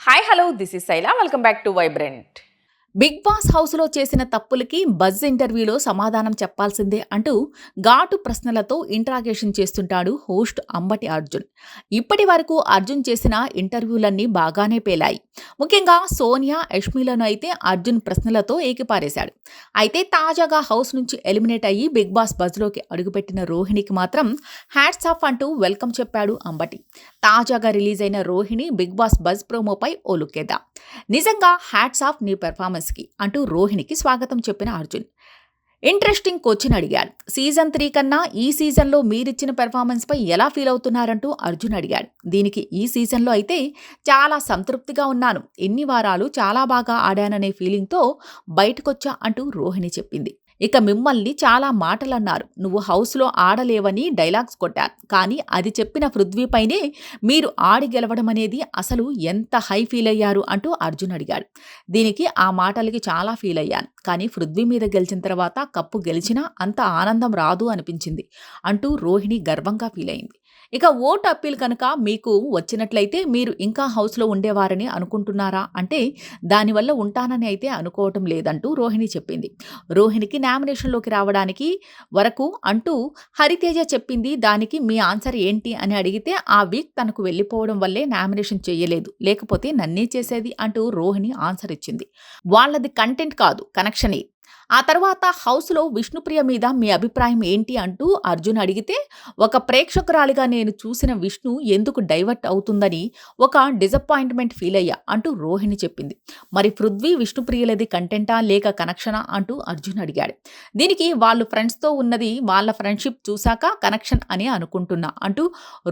Hi hello this is Shaila welcome back to Vibrant. Bigg Boss హౌస్లో చేసిన తప్పులకి buzz ఇంటర్వ్యూలో సమాధానం చెప్పాల్సిందే అంటూ ఘాటు ప్రశ్నలతో ఇంట్రాగేషన్ చేస్తుంటాడు హోస్ట్ అంబటి అర్జున్. ఇప్పటి వరకు అర్జున్ చేసిన ఇంటర్వ్యూలన్నీ బాగానే పేలాయి. ముఖ్యంగా సోనియా, యష్మిలను అయితే అర్జున్ ప్రశ్నలతో ఏకిపారేశాడు. అయితే తాజాగా హౌస్ నుంచి ఎలిమినేట్ అయ్యి బిగ్ బాస్ బజ్లోకి అడుగుపెట్టిన రోహిణికి మాత్రం హ్యాట్స్ ఆఫ్ అంటూ వెల్కమ్ చెప్పాడు అంబటి. తాజాగా రిలీజ్ అయిన రోహిణి బిగ్ బాస్ బజ్ ప్రోమోపై ఓ లుక్కేద్దాం. నిజంగా హ్యాట్స్ ఆఫ్ నీ పెర్ఫార్మెన్స్కి అంటూ రోహిణికి స్వాగతం చెప్పిన అర్జున్ ఇంట్రెస్టింగ్ క్వశ్చన్ అడిగాడు. సీజన్ 3 కన్నా ఈ సీజన్లో మీరిచ్చిన పెర్ఫార్మెన్స్పై ఎలా ఫీల్ అవుతున్నారంటూ అర్జున్ అడిగాడు. దీనికి ఈ సీజన్లో అయితే చాలా సంతృప్తిగా ఉన్నాను, ఎన్ని వారాలు చాలా బాగా ఆడాననే ఫీలింగ్తో బయటకొచ్చా అంటూ రోహిణి చెప్పింది. ఇక మిమ్మల్ని చాలా మాటలన్నారు, నువ్వు హౌస్లో ఆడలేవని డైలాగ్స్ కొట్టారు, కానీ అది చెప్పిన పృథ్వీపైనే మీరు ఆడి గెలవడం అనేది అసలు ఎంత హై ఫీల్ అయ్యారు అంటూ అర్జున్ అడిగాడు. దీనికి ఆ మాటలకి చాలా ఫీల్ అయ్యాను, కానీ పృథ్వీ మీద గెలిచిన తర్వాత కప్పు గెలిచినా అంత ఆనందం రాదు అనిపించింది అంటూ రోహిణి గర్వంగా ఫీల్ అయింది. ఇక ఓట్ అప్పీల్ కనుక మీకు వచ్చినట్లయితే మీరు ఇంకా హౌస్లో ఉండేవారని అనుకుంటున్నారా అంటే దానివల్ల ఉంటానని అయితే అనుకోవటం లేదంటూ రోహిణి చెప్పింది. రోహిణికి నామినేషన్లోకి రావడానికి వరకు అంటూ హరితేజ చెప్పింది. దానికి మీ ఆన్సర్ ఏంటి అని అడిగితే ఆ వీక్ తనకు వెళ్ళిపోవడం వల్లే నామినేషన్ చేయలేదు, లేకపోతే నన్నే చేసేది అంటూ రోహిణి ఆన్సర్ ఇచ్చింది. వాళ్ళది కంటెంట్ కాదు, కనెక్షనే. ఆ తర్వాత హౌస్లో విష్ణుప్రియ మీద మీ అభిప్రాయం ఏంటి అంటూ అర్జున్ అడిగితే ఒక ప్రేక్షకురాలిగా నేను చూసిన విష్ణు ఎందుకు డైవర్ట్ అవుతుందని ఒక డిసప్పాయింట్మెంట్ ఫీల్ అయ్యా అంటూ రోహిణి చెప్పింది. మరి పృథ్వీ విష్ణుప్రియలది కంటెంటా లేక కనెక్షనా అంటూ అర్జున్ అడిగాడు. దీనికి వాళ్ళు ఫ్రెండ్స్తో ఉన్నది వాళ్ళ ఫ్రెండ్షిప్ చూశాక కనెక్షన్ అని అనుకుంటున్నా అంటూ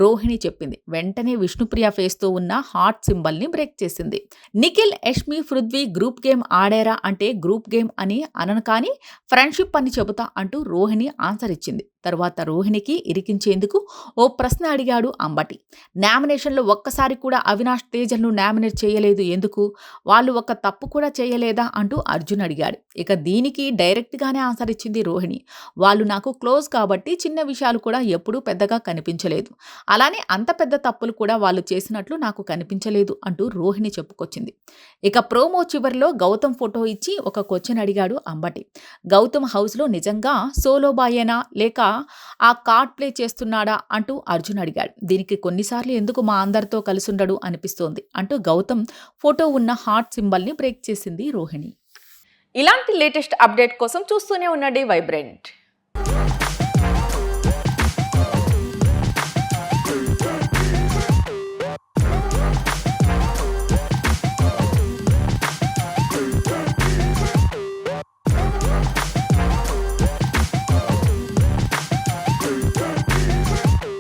రోహిణి చెప్పింది. వెంటనే విష్ణుప్రియ ఫేస్తో ఉన్న హార్ట్ సింబల్ని బ్రేక్ చేసింది. నిఖిల్, యష్మి, పృథ్వీ గ్రూప్ గేమ్ ఆడారా అంటే గ్రూప్ గేమ్ అని అనను, కానీ ఫ్రెండ్షిప్ అని చెబుతా అంటూ రోహిణి ఆన్సర్ ఇచ్చింది. తర్వాత రోహిణికి ఇరికించేందుకు ఓ ప్రశ్న అడిగాడు అంబటి. నామినేషన్లో ఒక్కసారి కూడా అవినాష్, తేజల్ను నామినేట్ చేయలేదు ఎందుకు, వాళ్ళు ఒక్క తప్పు కూడా చేయలేదా అంటూ అర్జున్ అడిగాడు. ఇక దీనికి డైరెక్ట్గానే ఆన్సర్ ఇచ్చింది రోహిణి. వాళ్ళు నాకు క్లోజ్ కాబట్టి చిన్న విషయాలు కూడా ఎప్పుడూ పెద్దగా కనిపించలేదు, అలానే అంత పెద్ద తప్పులు కూడా వాళ్ళు చేసినట్లు నాకు కనిపించలేదు అంటూ రోహిణి చెప్పుకొచ్చింది. ఇక ప్రోమో చివరిలో గౌతమ్ ఫోటో ఇచ్చి ఒక క్వశ్చన్ అడిగాడు అంబటి. గౌతమ్ హౌస్లో నిజంగా సోలో బాయేనా లేక ఆ కార్డ్ ప్లే చేస్తున్నాడా అంటూ అర్జున్ అడిగాడు. దీనికి కొన్నిసార్లు ఎందుకు మా అందరితో కలిసుండడు అనిపిస్తోంది అంటూ గౌతమ్ ఫోటో ఉన్న హార్ట్ సింబల్ని బ్రేక్ చేసింది రోహిణి. ఇలాంటి లేటెస్ట్ అప్డేట్ కోసం చూస్తూనే ఉండండి వైబ్రెంట్.